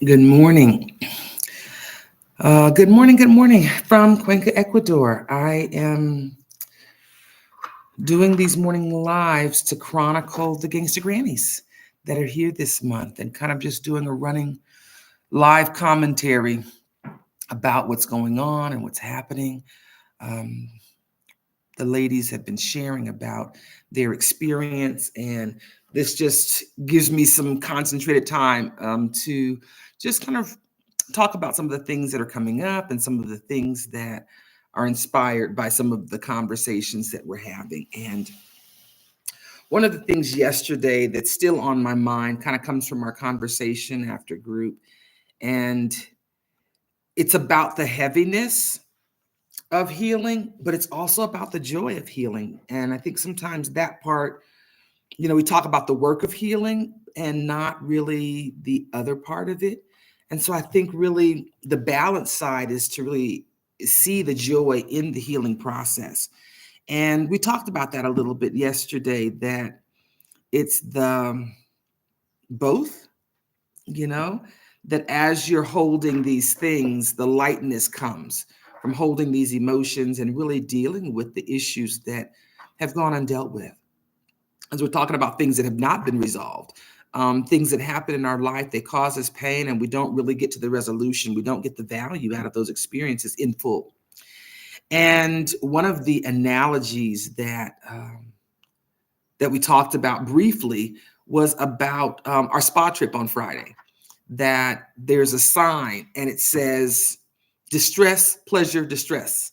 Good morning. Good morning from Cuenca, Ecuador. I am doing these morning lives to chronicle the Gangsta Grannies that are here this month and kind of just doing a running live commentary about what's going on and what's happening. Um, the ladies have been sharing about their experience, and this just gives me some concentrated time to just kind of talk about some of the things that are coming up and some of the things that are inspired by some of the conversations that we're having. And one of the things yesterday that's still on my mind kind of comes from our conversation after group, and it's about the heaviness of healing, but it's also about the joy of healing. And I think sometimes that part, we talk about the work of healing and not really the other part of it. And so I think really the balance side is to really see the joy in the healing process. And we talked about that a little bit yesterday, that it's the both, you know, that as you're holding these things, the lightness comes from holding these emotions and really dealing with the issues that have gone undealt with. As we're talking about things that have not been resolved, things that happen in our life, they cause us pain, and we don't really get to the resolution. We don't get the value out of those experiences in full. And one of the analogies that we talked about briefly was about our spa trip on Friday. That there's a sign and it says distress, pleasure, distress.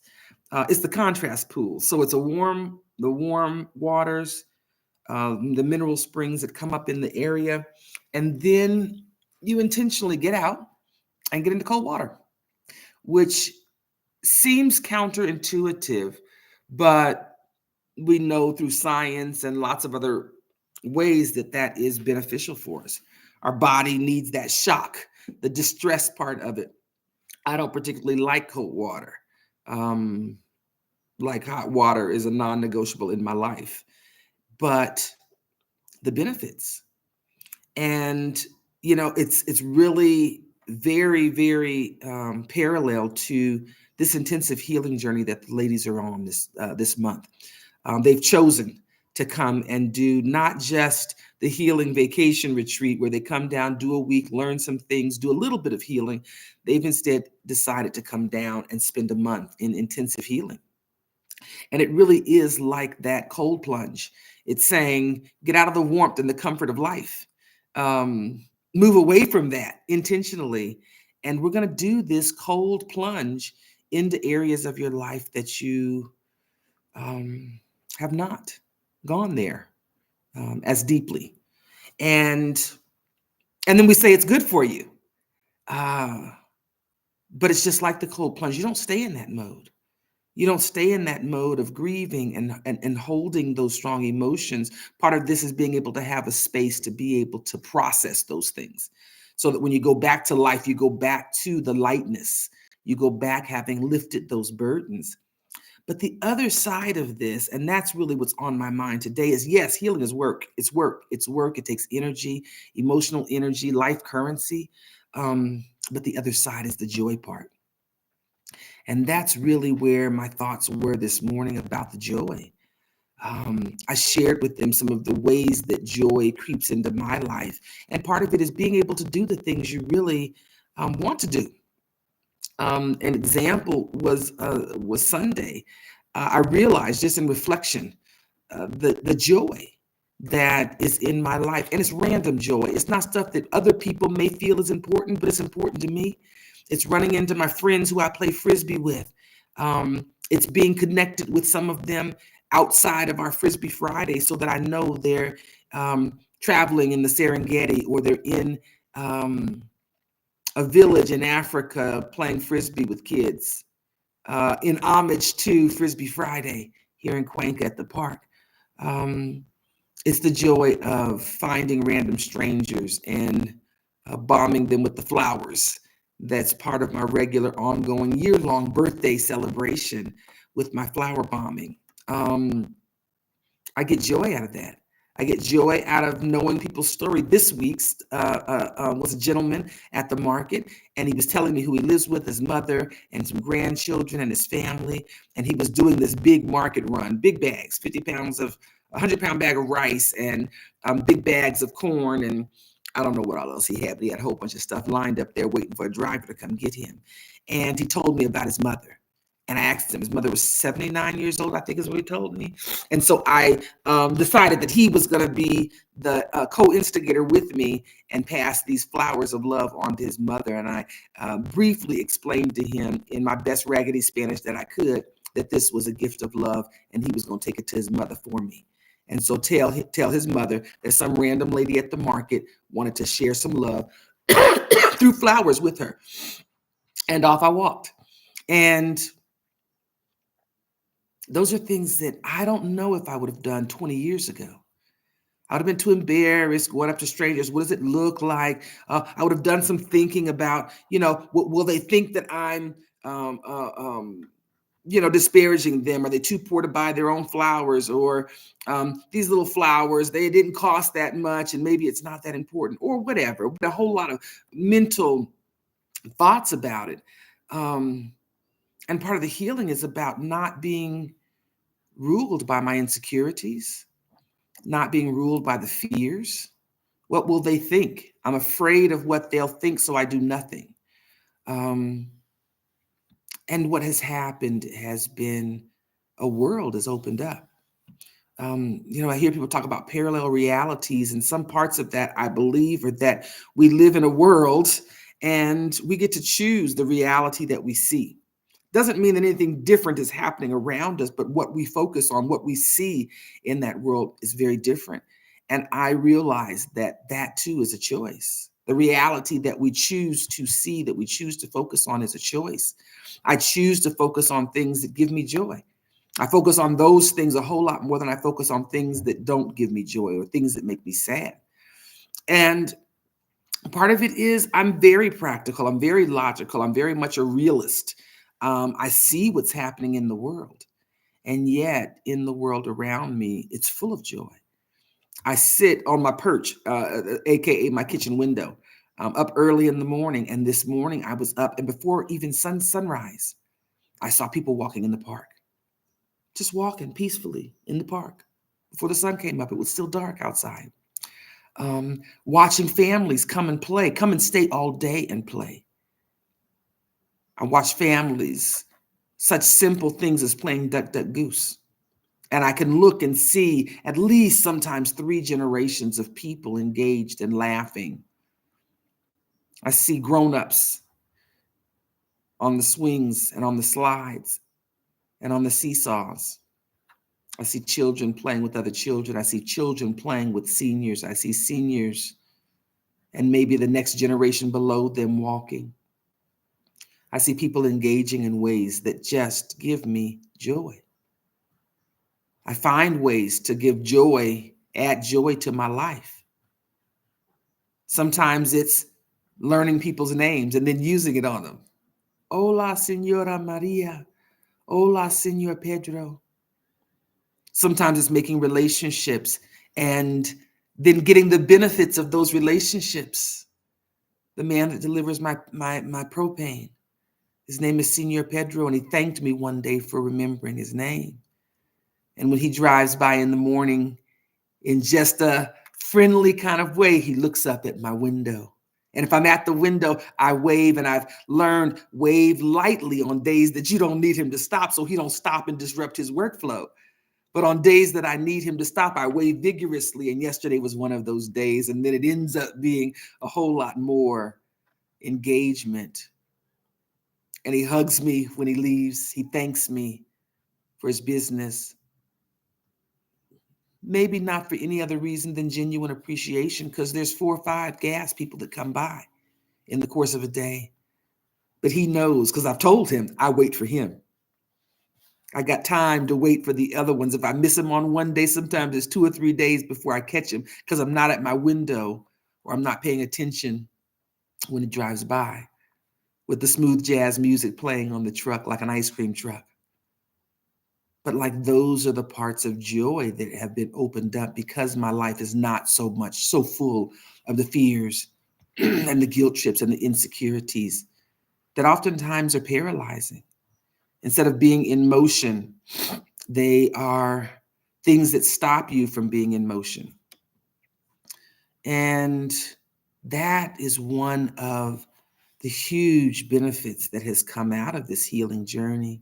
It's the contrast pool. So it's the warm waters, the mineral springs that come up in the area. And then you intentionally get out and get into cold water, which seems counterintuitive, but we know through science and lots of other ways that that is beneficial for us. Our body needs that shock, the distress part of it. I don't particularly like cold water. Um, like hot water is a non-negotiable in my life, but the benefits. And it's really very, very parallel to this intensive healing journey that the ladies are on this month. They've chosen to come and do not just the healing vacation retreat where they come down, do a week, learn some things, do a little bit of healing. They've instead decided to come down and spend a month in intensive healing. And it really is like that cold plunge. It's saying, get out of the warmth and the comfort of life. Move away from that intentionally. And we're going to do this cold plunge into areas of your life that you have not gone there as deeply. And then we say it's good for you. Uh, but it's just like the cold plunge. You don't stay in that mode. You don't stay in that mode of grieving and holding those strong emotions. Part of this is being able to have a space to be able to process those things so that when you go back to life, you go back to the lightness. You go back having lifted those burdens. But the other side of this, and that's really what's on my mind today, is yes, healing is work. It's work. It's work. It takes energy, emotional energy, life currency. But the other side is the joy part. And that's really where my thoughts were this morning about the joy. I shared with them some of the ways that joy creeps into my life. And part of it is being able to do the things you really want to do. An example was Sunday. I realized just in reflection the joy that is in my life, and it's random joy. It's not stuff that other people may feel is important, but it's important to me. It's running into my friends who I play frisbee with. It's being connected with some of them outside of our Frisbee Friday, so that I know they're traveling in the Serengeti, or they're in a village in Africa playing frisbee with kids, in homage to Frisbee Friday here in Cuenca at the park. Um, it's the joy of finding random strangers and bombing them with the flowers. That's part of my regular, ongoing, year-long birthday celebration with my flower bombing. I get joy out of that. I get joy out of knowing people's story. This week's was a gentleman at the market, and he was telling me who he lives with, his mother and some grandchildren and his family. And he was doing this big market run, big bags, 50 pounds of, 100-pound bag of rice, and big bags of corn, and I don't know what all else he had, but he had a whole bunch of stuff lined up there waiting for a driver to come get him. And he told me about his mother. And I asked him, his mother was 79 years old, I think is what he told me. And so I decided that he was going to be the co-instigator with me and pass these flowers of love on to his mother. And I briefly explained to him in my best raggedy Spanish that I could that this was a gift of love and he was going to take it to his mother for me. And so tell his mother that some random lady at the market wanted to share some love through flowers with her. And off I walked. And those are things that I don't know if I would have done 20 years ago. I would have been too embarrassed going up to strangers. What does it look like? I would have done some thinking about, will they think that I'm, disparaging them? Are they too poor to buy their own flowers? Or these little flowers, they didn't cost that much and maybe it's not that important or whatever. A whole lot of mental thoughts about it. And part of the healing is about not being ruled by my insecurities, not being ruled by the fears. What will they think? I'm afraid of what they'll think, so I do nothing. And what has happened has been a world has opened up. I hear people talk about parallel realities, and some parts of that I believe are that we live in a world and we get to choose the reality that we see. Doesn't mean that anything different is happening around us, but what we focus on, what we see in that world is very different. And I realize that that too is a choice. The reality that we choose to see, that we choose to focus on is a choice. I choose to focus on things that give me joy. I focus on those things a whole lot more than I focus on things that don't give me joy or things that make me sad. And part of it is I'm very practical. I'm very logical. I'm very much a realist. I see what's happening in the world. And yet in the world around me, it's full of joy. I sit on my perch, AKA my kitchen window, up early in the morning. And this morning I was up, and before even sunrise, I saw people walking in the park, just walking peacefully in the park. Before the sun came up, it was still dark outside. Watching families come and stay all day and play. I watch families, such simple things as playing duck, duck, goose. And I can look and see at least sometimes 3 generations of people engaged and laughing. I see grown-ups on the swings and on the slides and on the seesaws. I see children playing with other children. I see children playing with seniors. I see seniors and maybe the next generation below them walking. I see people engaging in ways that just give me joy. I find ways to give joy, add joy to my life. Sometimes it's learning people's names and then using it on them. Hola, Senora Maria. Hola, Senor Pedro. Sometimes it's making relationships and then getting the benefits of those relationships. The man that delivers my propane, his name is Senor Pedro, and he thanked me one day for remembering his name. And when he drives by in the morning, in just a friendly kind of way, he looks up at my window. And if I'm at the window, I wave, and I've learned wave lightly on days that you don't need him to stop, so he don't stop and disrupt his workflow. But on days that I need him to stop, I wave vigorously. And yesterday was one of those days. And then it ends up being a whole lot more engagement. And he hugs me when he leaves. He thanks me for his business. Maybe not for any other reason than genuine appreciation, because there's 4 or 5 gas people that come by in the course of a day. But he knows, because I've told him, I wait for him. I got time to wait for the other ones. If I miss him on one day, sometimes it's 2 or 3 days before I catch him because I'm not at my window or I'm not paying attention when he drives by with the smooth jazz music playing on the truck like an ice cream truck. But like those are the parts of joy that have been opened up because my life is not so full of the fears and the guilt trips and the insecurities that oftentimes are paralyzing. Instead of being in motion, they are things that stop you from being in motion. And that is one of the huge benefits that has come out of this healing journey.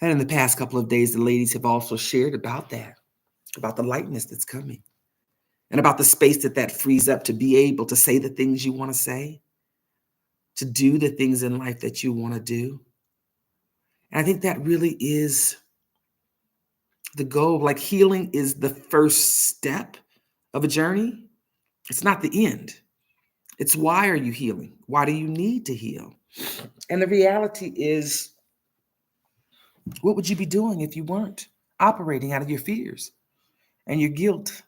And in the past couple of days, the ladies have also shared about that, about the lightness that's coming, and about the space that frees up to be able to say the things you want to say, to do the things in life that you want to do. And I think that really is the goal. Like healing is the first step of a journey. It's not the end. It's why are you healing? Why do you need to heal? And the reality is, what would you be doing if you weren't operating out of your fears and your guilt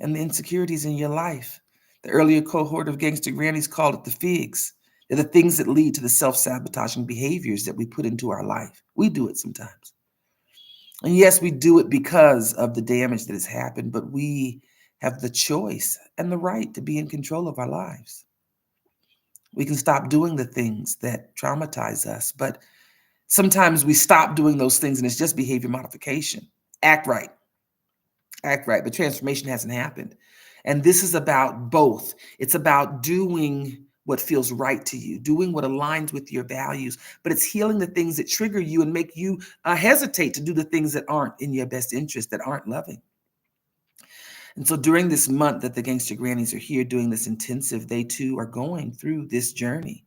and the insecurities in your life? The earlier cohort of Gangsta Grannies called it the figs. They're the things that lead to the self-sabotaging behaviors that we put into our life. We do it sometimes. And yes, we do it because of the damage that has happened, but we have the choice and the right to be in control of our lives. We can stop doing the things that traumatize us, but sometimes we stop doing those things and it's just behavior modification. Act right, but transformation hasn't happened. And this is about both. It's about doing what feels right to you, doing what aligns with your values, but it's healing the things that trigger you and make you hesitate to do the things that aren't in your best interest, that aren't loving. And so during this month that the Gangster Grannies are here doing this intensive, they too are going through this journey.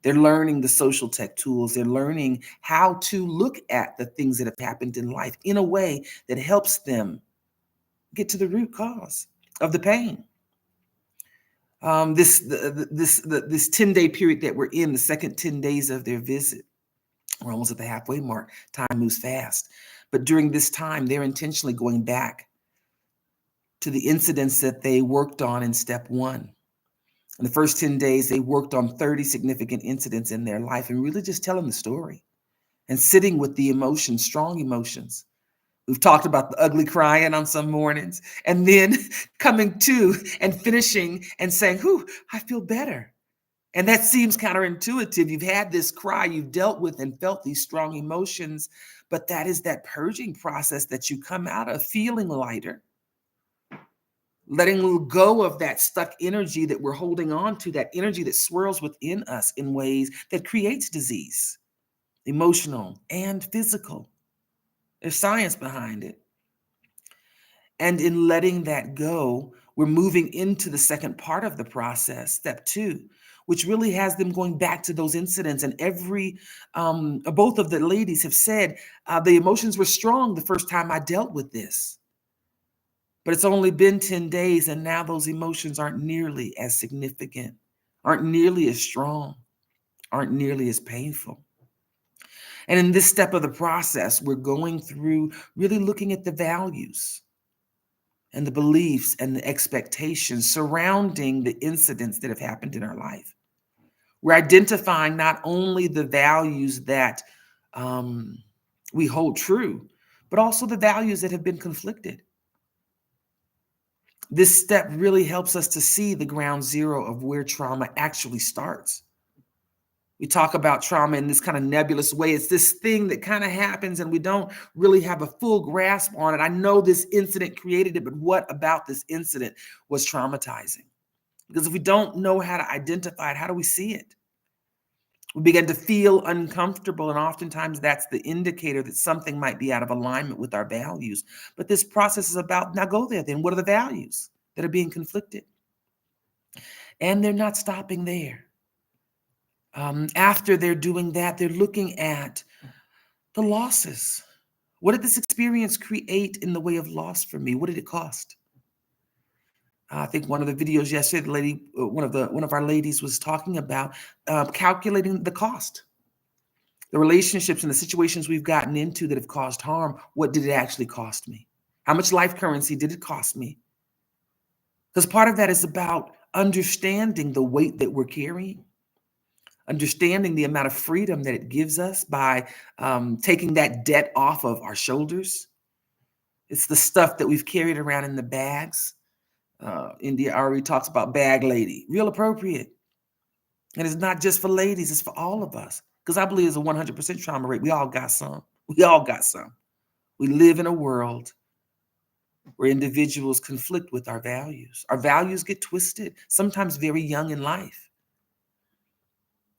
They're learning the social tech tools. They're learning how to look at the things that have happened in life in a way that helps them get to the root cause of the pain. This 10-day period that we're in, the second 10 days of their visit, we're almost at the halfway mark. Time moves fast. But during this time, they're intentionally going back to the incidents that they worked on in step one. In the first 10 days, they worked on 30 significant incidents in their life and really just telling the story and sitting with the emotions, strong emotions. We've talked about the ugly crying on some mornings and then coming to and finishing and saying, whew, I feel better. And that seems counterintuitive. You've had this cry, you've dealt with and felt these strong emotions, but that is that purging process that you come out of feeling lighter, letting go of that stuck energy that we're holding on to, that energy that swirls within us in ways that creates disease, emotional and physical. There's science behind it. And in letting that go, we're moving into the second part of the process, step two, which really has them going back to those incidents. And both of the ladies have said, the emotions were strong the first time I dealt with this. But it's only been 10 days, and now those emotions aren't nearly as significant, aren't nearly as strong, aren't nearly as painful. And in this step of the process, we're going through really looking at the values and the beliefs and the expectations surrounding the incidents that have happened in our life. We're identifying not only the values that we hold true, but also the values that have been conflicted. This step really helps us to see the ground zero of where trauma actually starts. We talk about trauma in this kind of nebulous way. It's this thing that kind of happens and we don't really have a full grasp on it. I know this incident created it, but what about this incident was traumatizing? Because if we don't know how to identify it, how do we see it? We begin to feel uncomfortable, and oftentimes that's the indicator that something might be out of alignment with our values. But this process is about, now go there then. What are the values that are being conflicted? And they're not stopping there. After they're doing that, they're looking at the losses. What did this experience create in the way of loss for me? What did it cost? I think one of the videos yesterday, one of our ladies was talking about calculating the cost, the relationships and the situations we've gotten into that have caused harm. What did it actually cost me? How much life currency did it cost me? Because part of that is about understanding the weight that we're carrying, understanding the amount of freedom that it gives us by taking that debt off of our shoulders. It's the stuff that we've carried around in the bags. India already talks about bag lady, real appropriate. And it's not just for ladies, it's for all of us. Because I believe it's a 100% trauma rate. We all got some. We all got some. We live in a world where individuals conflict with our values. Our values get twisted, sometimes very young in life.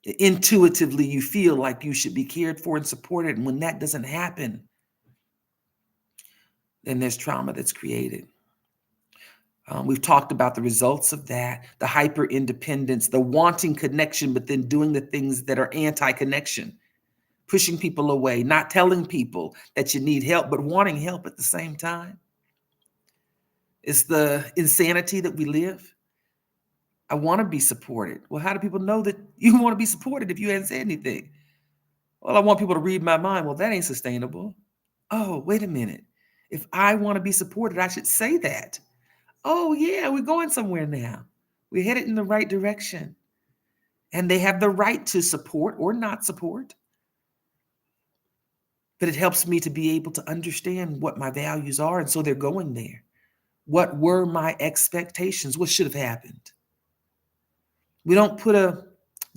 Intuitively, you feel like you should be cared for and supported. And when that doesn't happen, then there's trauma that's created. We've talked about the results of that, the hyper independence, the wanting connection, but then doing the things that are anti-connection, pushing people away, not telling people that you need help, but wanting help at the same time. It's the insanity that we live. I want to be supported. Well, how do people know that you want to be supported if you hadn't said anything? Well, I want people to read my mind. Well, that ain't sustainable. Oh, wait a minute. If I want to be supported, I should say that. Oh, yeah, we're going somewhere now. We're headed in the right direction. And they have the right to support or not support. But it helps me to be able to understand what my values are. And so they're going there. What were my expectations? What should have happened? We don't put a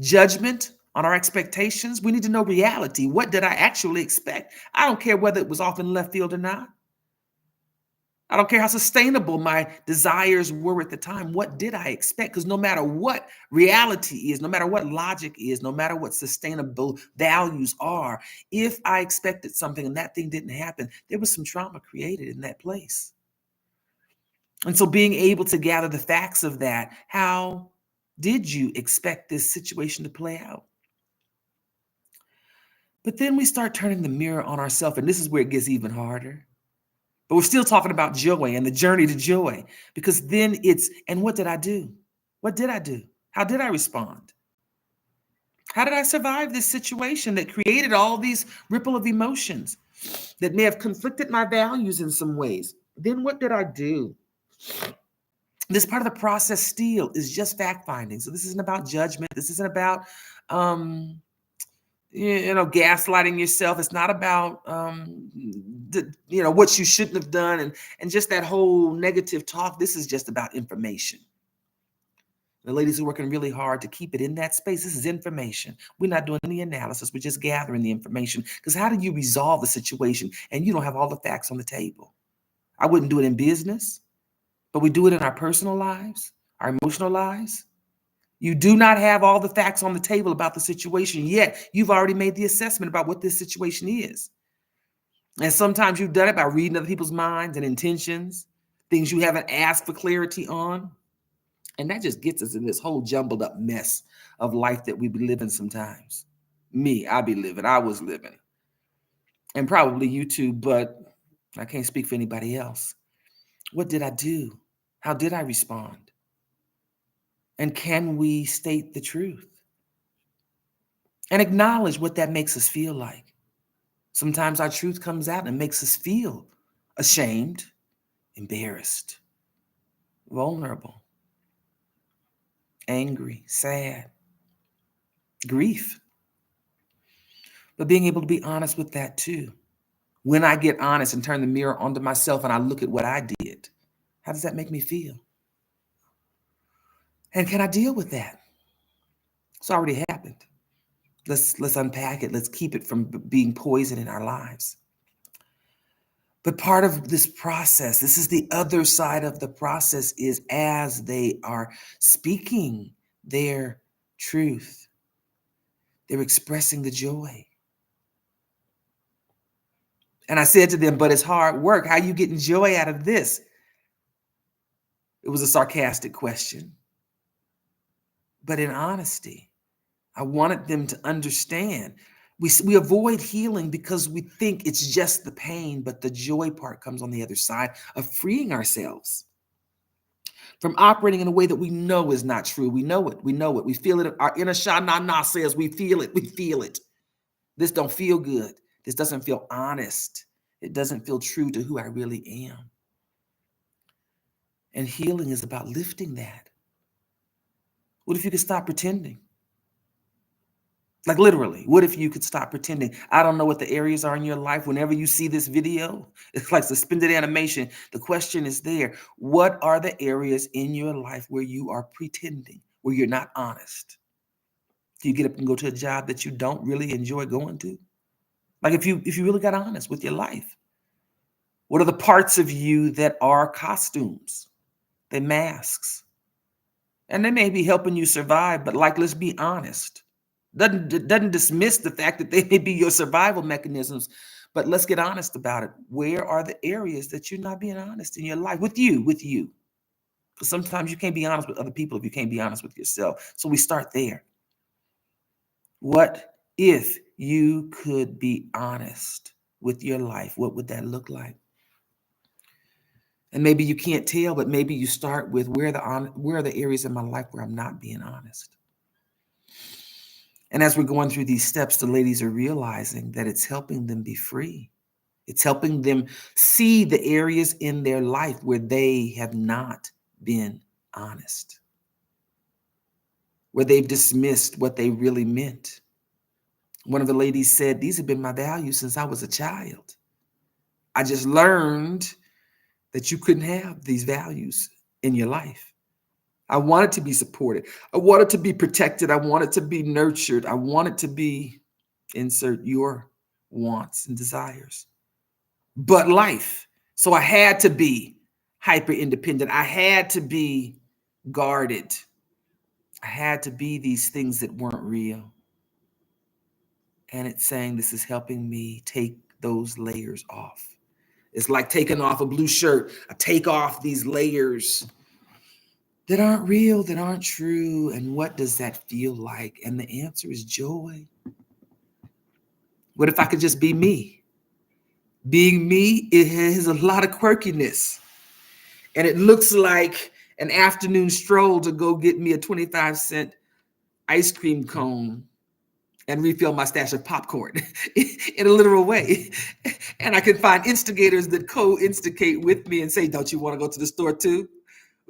judgment on our expectations. We need to know reality. What did I actually expect? I don't care whether it was off in left field or not. I don't care how sustainable my desires were at the time. What did I expect? Because no matter what reality is, no matter what logic is, no matter what sustainable values are, if I expected something and that thing didn't happen, there was some trauma created in that place. And so being able to gather the facts of that, how did you expect this situation to play out? But then we start turning the mirror on ourselves, and this is where it gets even harder. But we're still talking about joy and the journey to joy, because then it's, and what did I do? What did I do? How did I respond? How did I survive this situation that created all these ripple of emotions that may have conflicted my values in some ways? Then what did I do? This part of the process still is just fact finding. So this isn't about judgment. This isn't about, gaslighting yourself. It's not about, what you shouldn't have done and just that whole negative talk. This is just about information. The ladies are working really hard to keep it in that space. This is information. We're not doing any analysis. We're just gathering the information. Because how do you resolve the situation and you don't have all the facts on the table? I wouldn't do it in business, but we do it in our personal lives, our emotional lives. You do not have all the facts on the table about the situation, yet you've already made the assessment about what this situation is. And sometimes you've done it by reading other people's minds and intentions, things you haven't asked for clarity on. And that just gets us in this whole jumbled up mess of life that we be living sometimes. I was living. And probably you too, but I can't speak for anybody else. What did I do? How did I respond? And can we state the truth? And acknowledge what that makes us feel like. Sometimes our truth comes out and makes us feel ashamed, embarrassed, vulnerable, angry, sad, grief. But being able to be honest with that too. When I get honest and turn the mirror onto myself and I look at what I did, how does that make me feel? And can I deal with that? It's already happened. Let's unpack it. Let's keep it from being poison in our lives. But part of this process, this is the other side of the process, is as they are speaking their truth, they're expressing the joy. And I said to them, but it's hard work. How are you getting joy out of this? It was a sarcastic question. But in honesty, I wanted them to understand. We avoid healing because we think it's just the pain, but the joy part comes on the other side of freeing ourselves from operating in a way that we know is not true. We know it. We feel it. Our inner Sha-na-na says we feel it. This don't feel good. This doesn't feel honest. It doesn't feel true to who I really am. And healing is about lifting that. What if you could stop pretending? Like literally, what if you could stop pretending? I don't know what the areas are in your life. Whenever you see this video, it's like suspended animation. The question is there. What are the areas in your life where you are pretending, where you're not honest? Do you get up and go to a job that you don't really enjoy going to? Like if you really got honest with your life, what are the parts of you that are costumes? They're masks. And they may be helping you survive, but like, let's be honest. Doesn't dismiss the fact that they may be your survival mechanisms, but let's get honest about it. Where are the areas that you're not being honest in your life with you? Because sometimes you can't be honest with other people if you can't be honest with yourself. So we start there. What if you could be honest with your life? What would that look like? And maybe you can't tell, but maybe you start with where are the areas in my life where I'm not being honest? And as we're going through these steps, the ladies are realizing that it's helping them be free. It's helping them see the areas in their life where they have not been honest, where they've dismissed what they really meant. One of the ladies said, these have been my values since I was a child. I just learned that you couldn't have these values in your life. I wanted to be supported. I wanted to be protected. I wanted to be nurtured. I wanted to be, insert your wants and desires. But life. So I had to be hyper independent. I had to be guarded. I had to be these things that weren't real. And it's saying this is helping me take those layers off. It's like taking off a blue shirt. I take off these layers that aren't real, that aren't true. And what does that feel like? And the answer is joy. What if I could just be me? Being me, it has a lot of quirkiness. And it looks like an afternoon stroll to go get me a 25-cent ice cream cone and refill my stash of popcorn in a literal way. And I can find instigators that co-instigate with me and say, don't you want to go to the store too?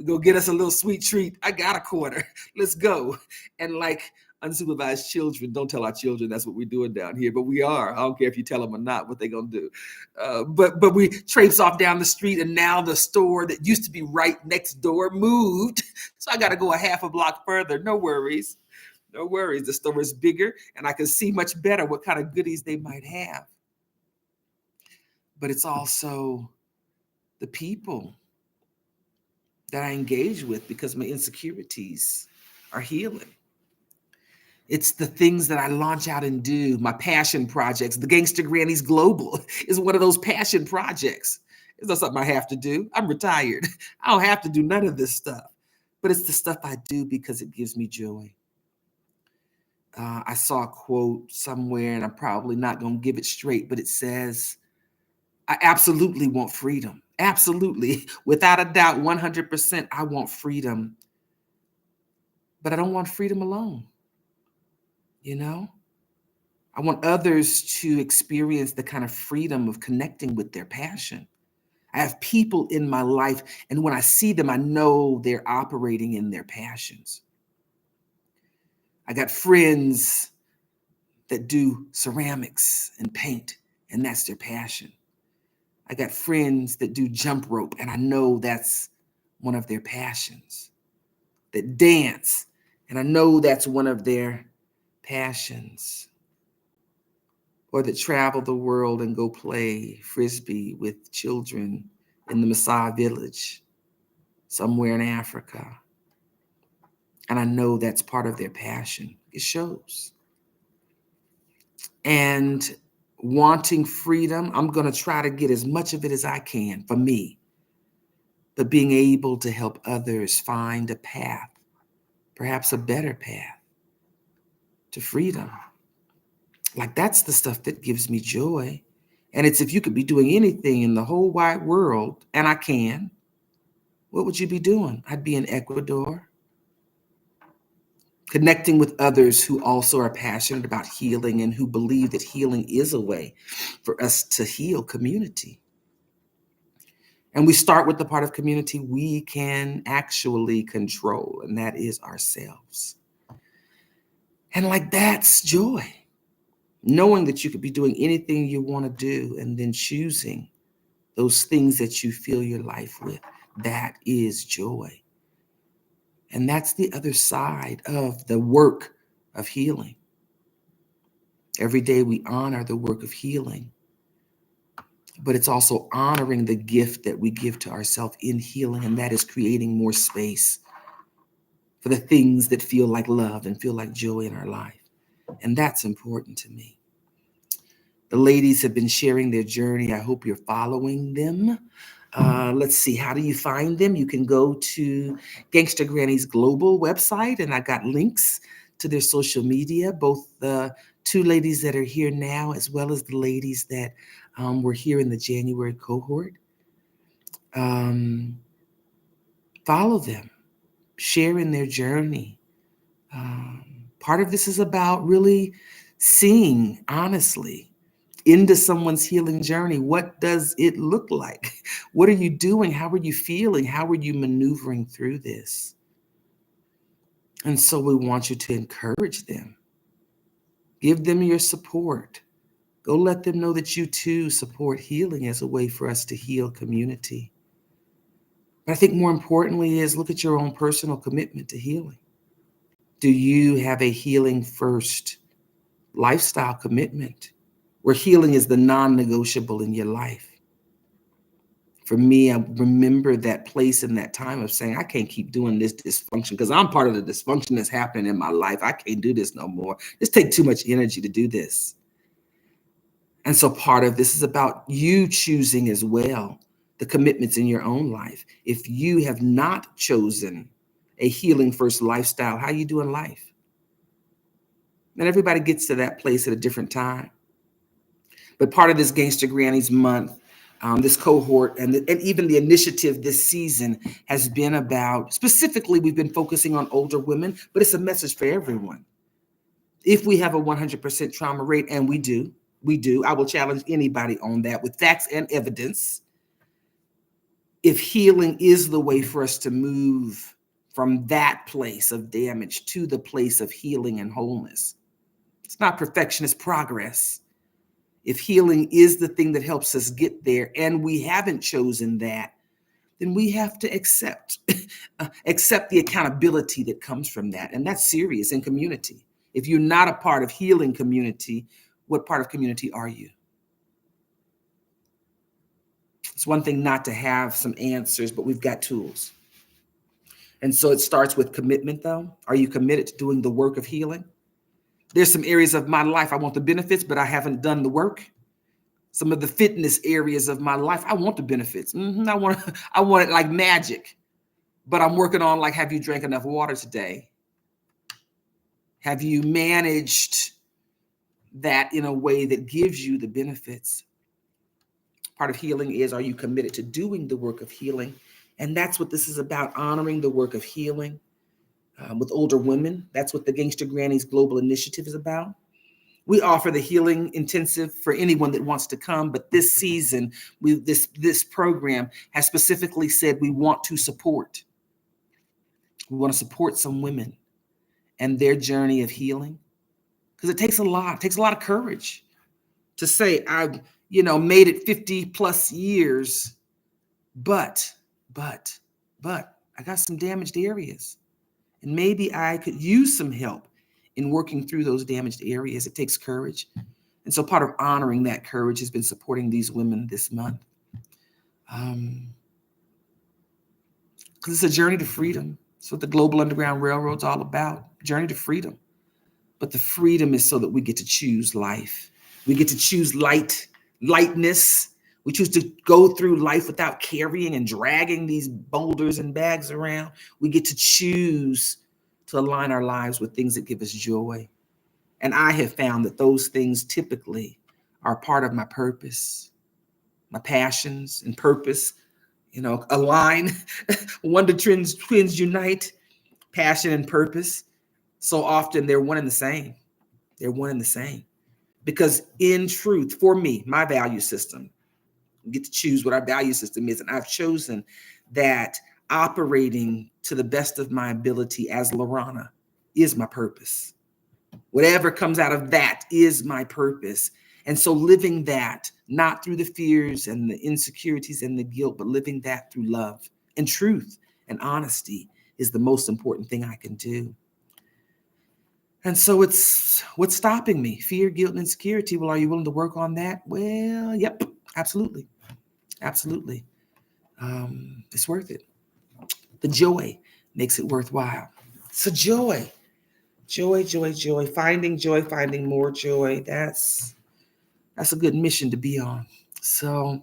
Go get us a little sweet treat. I got a quarter. Let's go. And like unsupervised children, don't tell our children that's what we're doing down here, but we are. I don't care if you tell them or not what they're going to do. But we traipse off down the street, and now the store that used to be right next door moved. So I got to go a half a block further. No worries. No worries. The store is bigger, and I can see much better what kind of goodies they might have. But it's also the people that I engage with because my insecurities are healing. It's the things that I launch out and do, my passion projects. The Gangsta Grannies Global is one of those passion projects. It's not something I have to do. I'm retired. I don't have to do none of this stuff. But it's the stuff I do because it gives me joy. I saw a quote somewhere, and I'm probably not going to give it straight, but it says, I absolutely want freedom. Absolutely. Without a doubt, 100%, I want freedom. But I don't want freedom alone. You know, I want others to experience the kind of freedom of connecting with their passion. I have people in my life, and when I see them, I know they're operating in their passions. I got friends that do ceramics and paint, and that's their passion. I got friends that do jump rope, and I know that's one of their passions. That dance, and I know that's one of their passions. Or that travel the world and go play frisbee with children in the Maasai village somewhere in Africa. And I know that's part of their passion. It shows. And wanting freedom, I'm going to try to get as much of it as I can for me. But being able to help others find a path, perhaps a better path to freedom. Like that's the stuff that gives me joy. And it's if you could be doing anything in the whole wide world, and I can, what would you be doing? I'd be in Ecuador, connecting with others who also are passionate about healing and who believe that healing is a way for us to heal community. And we start with the part of community we can actually control, and that is ourselves. And like, that's joy. Knowing that you could be doing anything you want to do and then choosing those things that you fill your life with. That is joy. And that's the other side of the work of healing. Every day we honor the work of healing, but it's also honoring the gift that we give to ourselves in healing, and that is creating more space for the things that feel like love and feel like joy in our life. And that's important to me. The ladies have been sharing their journey. I hope you're following them. Let's see, how do you find them? You can go to Gangsta Grannies Global website, and I got links to their social media, both the two ladies that are here now, as well as the ladies that were here in the January cohort. Follow them, share in their journey. Part of this is about really seeing honestly into someone's healing journey. What does it look like? What are you doing? How are you feeling? How are you maneuvering through this? And so we want you to encourage them. Give them your support. Go let them know that you too support healing as a way for us to heal community. But I think more importantly is look at your own personal commitment to healing. Do you have a healing first lifestyle commitment where healing is the non-negotiable in your life? For me, I remember that place and that time of saying, I can't keep doing this dysfunction because I'm part of the dysfunction that's happening in my life. I can't do this no more. This takes too much energy to do this. And so part of this is about you choosing as well the commitments in your own life. If you have not chosen a healing first lifestyle, how you doing life? And everybody gets to that place at a different time. But part of this Gangsta Grannies month, this cohort, and even the initiative this season has been about, specifically, we've been focusing on older women, but it's a message for everyone. If we have a 100% trauma rate, and we do, I will challenge anybody on that with facts and evidence. If healing is the way for us to move from that place of damage to the place of healing and wholeness, it's not perfection, it's progress. If healing is the thing that helps us get there and we haven't chosen that, then we have to accept the accountability that comes from that. And that's serious in community. If you're not a part of healing community, what part of community are you? It's one thing not to have some answers, but we've got tools. And so it starts with commitment, though. Are you committed to doing the work of healing? There's some areas of my life I want the benefits, but I haven't done the work. Some of the fitness areas of my life, I want the benefits. I want it like magic, but I'm working on, like, have you drank enough water today? Have you managed that in a way that gives you the benefits? Part of healing is, are you committed to doing the work of healing? And that's what this is about, honoring the work of healing with older women. That's what the Gangsta Grannies Global Initiative is about. We offer the healing intensive for anyone that wants to come, but this season, this program has specifically said we want to support. We want to support some women and their journey of healing, because it takes a lot. It takes a lot of courage to say, I've made it 50 plus years, but I got some damaged areas, and maybe I could use some help in working through those damaged areas. It takes courage. And so part of honoring that courage has been supporting these women this month. Because it's a journey to freedom. It's what the Global Underground Railroad's all about, journey to freedom. But the freedom is so that we get to choose life. We get to choose lightness. We choose to go through life without carrying and dragging these boulders and bags around. We get to choose to align our lives with things that give us joy. And I have found that those things typically are part of my purpose, my passions and purpose, align. Wonder twins unite, passion and purpose. So often they're one and the same. They're one and the same. Because in truth, for me, my value system, we get to choose what our value system is. And I've chosen that operating to the best of my ability as LaRahna is my purpose. Whatever comes out of that is my purpose. And so living that, not through the fears and the insecurities and the guilt, but living that through love and truth and honesty is the most important thing I can do. And so it's what's stopping me? Fear, guilt, and insecurity. Well, are you willing to work on that? Well, yep, absolutely. Absolutely. It's worth it. The joy makes it worthwhile. So joy, joy, joy, joy, finding more joy. That's a good mission to be on. So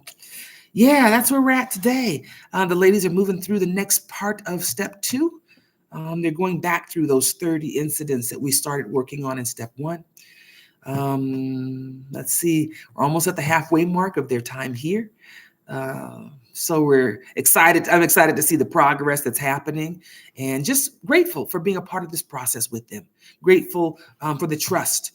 yeah, that's where we're at today. The ladies are moving through the next part of step 2. They're going back through those 30 incidents that we started working on in step 1. Let's see, we're almost at the halfway mark of their time here. So we're excited. I'm excited to see the progress that's happening and just grateful for being a part of this process with them. Grateful for the trust.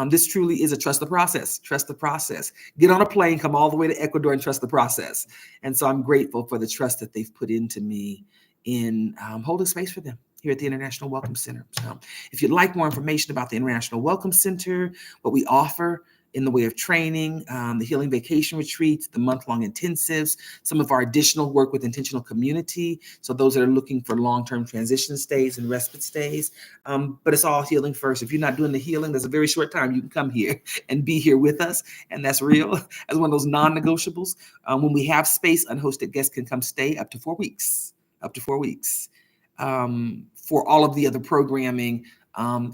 This truly is a trust the process. Trust the process. Get on a plane, come all the way to Ecuador and trust the process. And so I'm grateful for the trust that they've put into me in holding space for them here at the International Welcome Center. So if you'd like more information about the International Welcome Center, what we offer in the way of training, the healing vacation retreats, the month-long intensives, some of our additional work with intentional community. So those that are looking for long-term transition stays and respite stays, but it's all healing first. If you're not doing the healing, there's a very short time you can come here and be here with us. And that's real as one of those non-negotiables. When we have space, unhosted guests can come stay up to 4 weeks, for all of the other programming.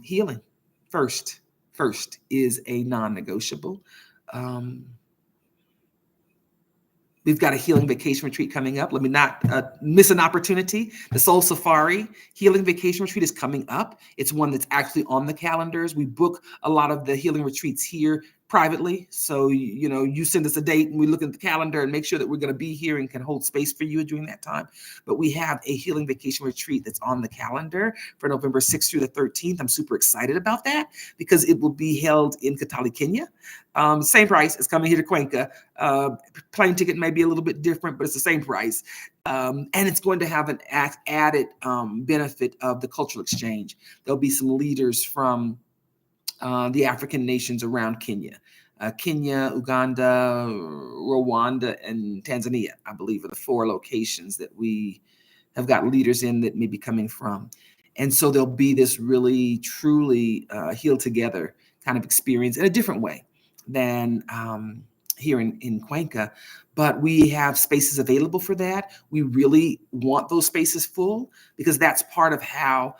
Healing first is a non-negotiable. We've got a healing vacation retreat coming up. Let me not miss an opportunity. The Soul Safari healing vacation retreat is coming up. It's one that's actually on the calendars. We book a lot of the healing retreats here privately. So, you send us a date and we look at the calendar and make sure that we're going to be here and can hold space for you during that time. But we have a healing vacation retreat that's on the calendar for November 6th through the 13th. I'm super excited about that because it will be held in Kitale, Kenya. Same price as coming here to Cuenca. Plane ticket may be a little bit different, but it's the same price. And it's going to have an added benefit of the cultural exchange. There'll be some leaders from the African nations around Kenya. Kenya, Uganda, Rwanda, and Tanzania, I believe, are the 4 locations that we have got leaders in that may be coming from. And so there'll be this really, truly heal together kind of experience in a different way than here in Cuenca. But we have spaces available for that. We really want those spaces full because that's part of how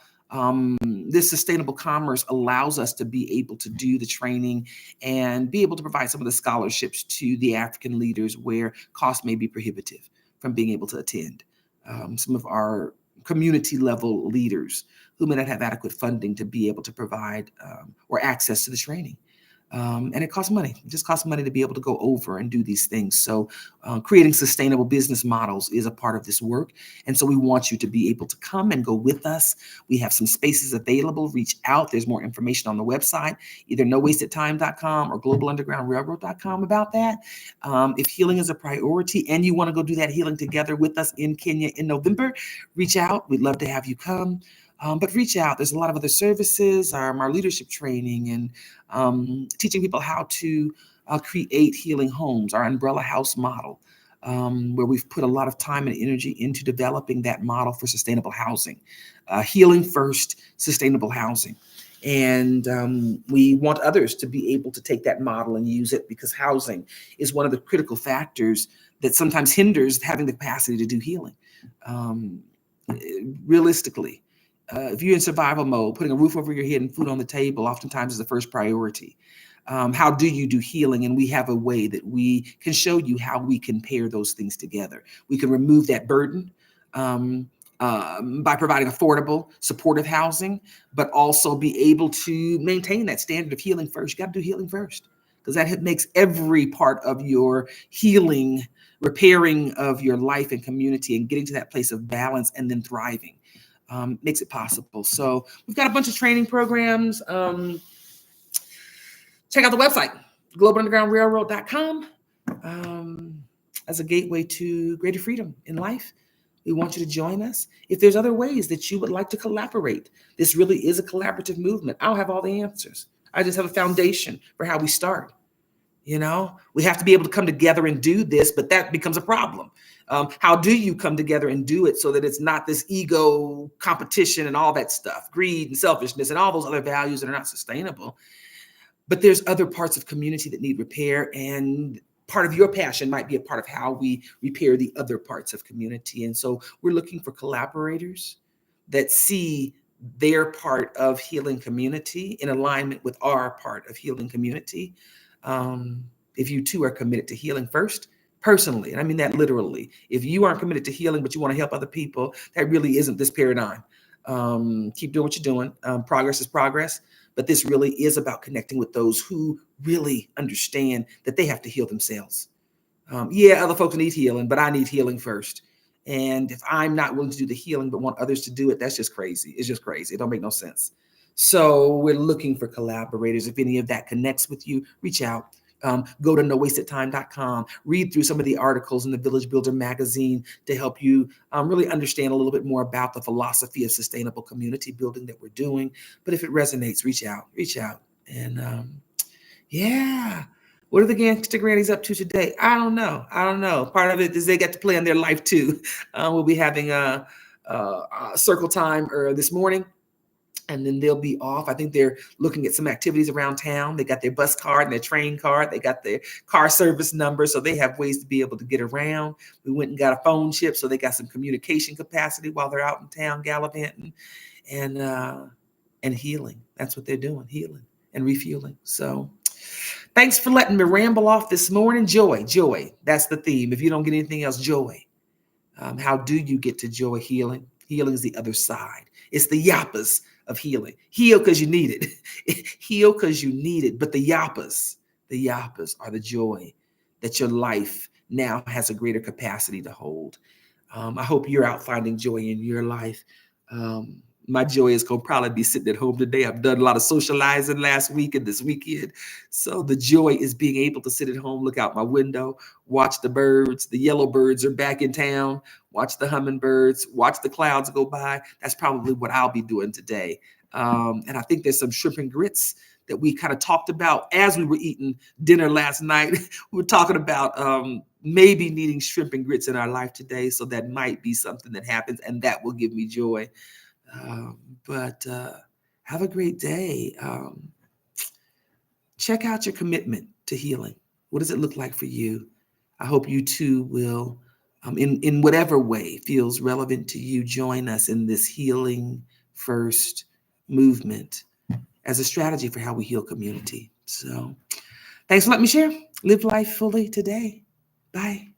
this sustainable commerce allows us to be able to do the training and be able to provide some of the scholarships to the African leaders where cost may be prohibitive from being able to attend. Some of our community level leaders who may not have adequate funding to be able to provide or access to the training. And it costs money. It just costs money to be able to go over and do these things. So creating sustainable business models is a part of this work. And so we want you to be able to come and go with us. We have some spaces available. Reach out. There's more information on the website, either nowastedtime.com or globalundergroundrailroad.com about that. If healing is a priority and you want to go do that healing together with us in Kenya in November, reach out. We'd love to have you come. But reach out. There's a lot of other services, our leadership training and teaching people how to create healing homes, our umbrella house model, where we've put a lot of time and energy into developing that model for sustainable housing, healing first, sustainable housing. And we want others to be able to take that model and use it because housing is one of the critical factors that sometimes hinders having the capacity to do healing. Realistically, if you're in survival mode, putting a roof over your head and food on the table oftentimes is the first priority. How do you do healing? And we have a way that we can show you how we can pair those things together. We can remove that burden by providing affordable, supportive housing, but also be able to maintain that standard of healing first. You got to do healing first because that makes every part of your healing, repairing of your life and community and getting to that place of balance and then thriving. Makes it possible. So we've got a bunch of training programs. Check out the website, globalundergroundrailroad.com, as a gateway to greater freedom in life, We want you to join us. If there's other ways that you would like to collaborate, this really is a collaborative movement. I don't have all the answers. I just have a foundation for how we start. We have to be able to come together and do this, but that becomes a problem. How do you come together and do it so that it's not this ego competition and all that stuff, greed and selfishness and all those other values that are not sustainable? But there's other parts of community that need repair, and part of your passion might be a part of how we repair the other parts of community. And so we're looking for collaborators that see their part of healing community in alignment with our part of healing community. If you too are committed to healing first, personally, and I mean that literally, if you aren't committed to healing, but you want to help other people, that really isn't this paradigm. Keep doing what you're doing. Progress is progress. But this really is about connecting with those who really understand that they have to heal themselves. Yeah, other folks need healing, but I need healing first. And if I'm not willing to do the healing, but want others to do it, that's just crazy. It's just crazy. It don't make no sense. So we're looking for collaborators. If any of that connects with you, reach out. Go to nowastedtime.com, read through some of the articles in the Village Builder magazine to help you really understand a little bit more about the philosophy of sustainable community building that we're doing. But if it resonates, reach out. And yeah, what are the Gangsta Grannies up to today? I don't know. Part of it is they get to play in their life too. We'll be having a circle time this morning. And then they'll be off. I think they're looking at some activities around town. They got their bus card and their train card. They got their car service number. So they have ways to be able to get around. We went and got a phone chip. So they got some communication capacity while they're out in town gallivanting and healing. That's what they're doing, healing and refueling. So thanks for letting me ramble off this morning. Joy. That's the theme. If you don't get anything else, joy. How do you get to joy? Healing. Healing is the other side. It's the yappas of healing. Heal because you need it. Heal because you need it. But the yappas are the joy that your life now has a greater capacity to hold. I hope you're out finding joy in your life. My joy is going to probably be sitting at home today. I've done a lot of socializing last week and this weekend. So the joy is being able to sit at home, look out my window, watch the birds. The yellow birds are back in town. Watch the hummingbirds, watch the clouds go by. That's probably what I'll be doing today. And I think there's some shrimp and grits that we kind of talked about as we were eating dinner last night. We were talking about maybe needing shrimp and grits in our life today. So that might be something that happens, and that will give me joy. But have a great day. Check out your commitment to healing. What does it look like for you? I hope you too will, in whatever way feels relevant to you, join us in this healing first movement as a strategy for how we heal community. So thanks for letting me share. Live life fully today. Bye.